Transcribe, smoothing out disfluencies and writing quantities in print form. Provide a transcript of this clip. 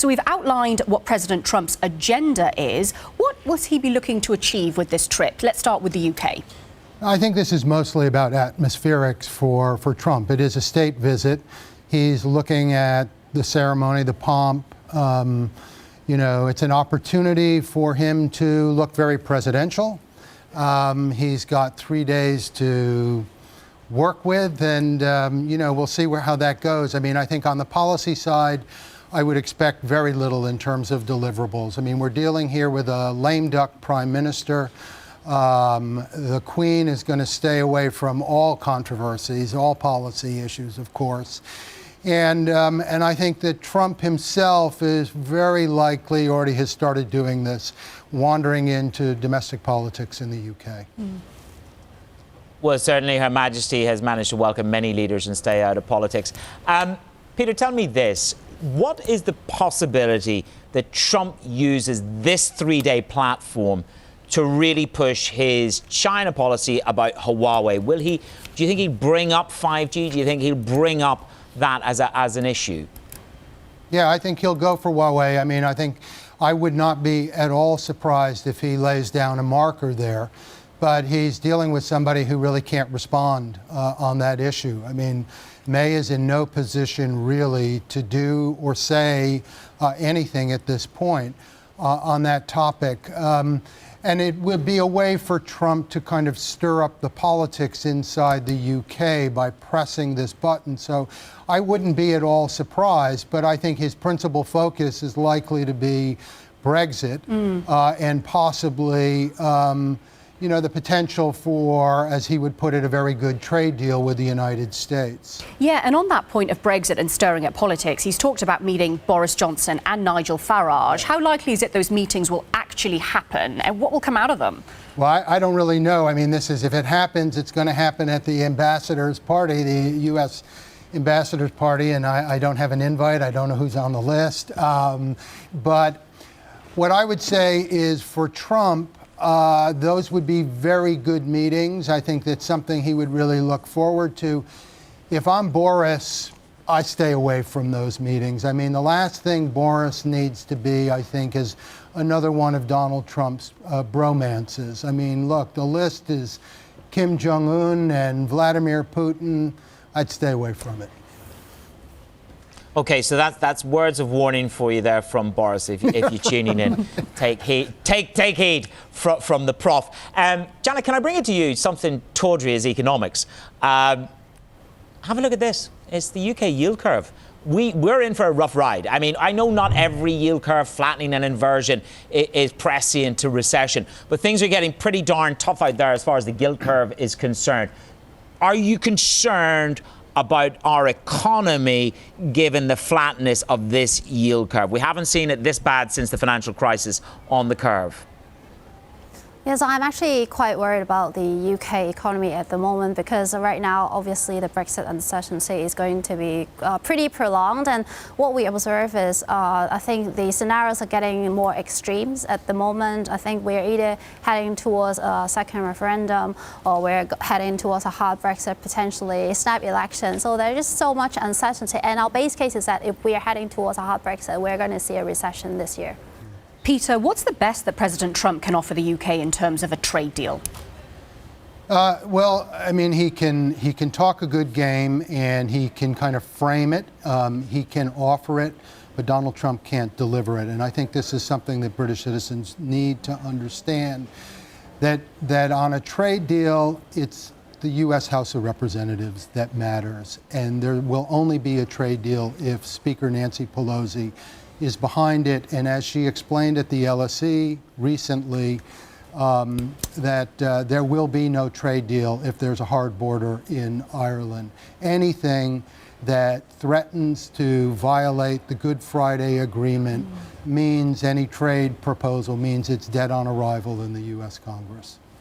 So we've outlined what President Trump's agenda is. What will he be looking to achieve with this trip? Let's start with the UK. I think this is mostly about atmospherics for Trump. It is a state visit. He's looking at the ceremony, the pomp. It's an opportunity for him to look very presidential. He's got 3 days to work with, and we'll see how that goes. I mean, I think on the policy side, I would expect very little in terms of deliverables. I mean, we're dealing here with a lame duck prime minister. The Queen is going to stay away from all controversies, all policy issues, of course. And I think that Trump himself is very likely, already has started doing this, wandering into domestic politics in the UK. Well, certainly Her Majesty has managed to welcome many leaders and stay out of politics. Peter, tell me this. What is the possibility that Trump uses this 3-day platform to really push his China policy about Huawei? Do you think he'll bring up 5G? Do you think he'll bring up that as an issue? Yeah, I think he'll go for Huawei. I mean, I think I would not be at all surprised if he lays down a marker there. But he's dealing with somebody who really can't respond on that issue. I mean, May is in no position really to do or say anything at this point on that topic. And it would be a way for Trump to kind of stir up the politics inside the UK by pressing this button. So I wouldn't be at all surprised, but I think his principal focus is likely to be Brexit and possibly the potential for, as he would put it, a very good trade deal with the United States. Yeah, and on that point of Brexit and stirring up politics, he's talked about meeting Boris Johnson and Nigel Farage. How likely is it those meetings will actually happen, and what will come out of them? Well, I don't really know. I mean, if it happens, it's going to happen at the ambassador's party, the U.S. ambassador's party, and I don't have an invite. I don't know who's on the list. But what I would say is for Trump, those would be very good meetings. I think that's something he would really look forward to. If I'm Boris, I stay away from those meetings. I mean, the last thing Boris needs to be, I think, is another one of Donald Trump's bromances. I mean, look, the list is Kim Jong-un and Vladimir Putin. I'd stay away from it. Okay, so that's words of warning for you there from Boris. If you're tuning in, take heed. Take heed from the prof. Janet, can I bring it to you? Something tawdry as economics. Have a look at this. It's the UK yield curve. We're in for a rough ride. I mean, I know not every yield curve flattening and inversion is prescient to recession, but things are getting pretty darn tough out there as far as the yield curve is concerned. Are you concerned about our economy given the flatness of this yield curve? We haven't seen it this bad since the financial crisis on the curve. Yes, I'm actually quite worried about the UK economy at the moment because right now, obviously, the Brexit uncertainty is going to be pretty prolonged. And what we observe is, I think the scenarios are getting more extremes at the moment. I think we're either heading towards a second referendum or we're heading towards a hard Brexit, potentially a snap election. So there's just so much uncertainty. And our base case is that if we are heading towards a hard Brexit, we're going to see a recession this year. Peter, what's the best that President Trump can offer the UK in terms of a trade deal? Well, I mean, he can talk a good game and he can kind of frame it. He can offer it, but Donald Trump can't deliver it. And I think this is something that British citizens need to understand, that on a trade deal, it's the U.S. House of Representatives that matters. And there will only be a trade deal if Speaker Nancy Pelosi is behind it, and as she explained at the LSE recently, that there will be no trade deal if there's a hard border in Ireland. Anything that threatens to violate the Good Friday Agreement means any trade proposal means it's dead on arrival in the U.S. Congress.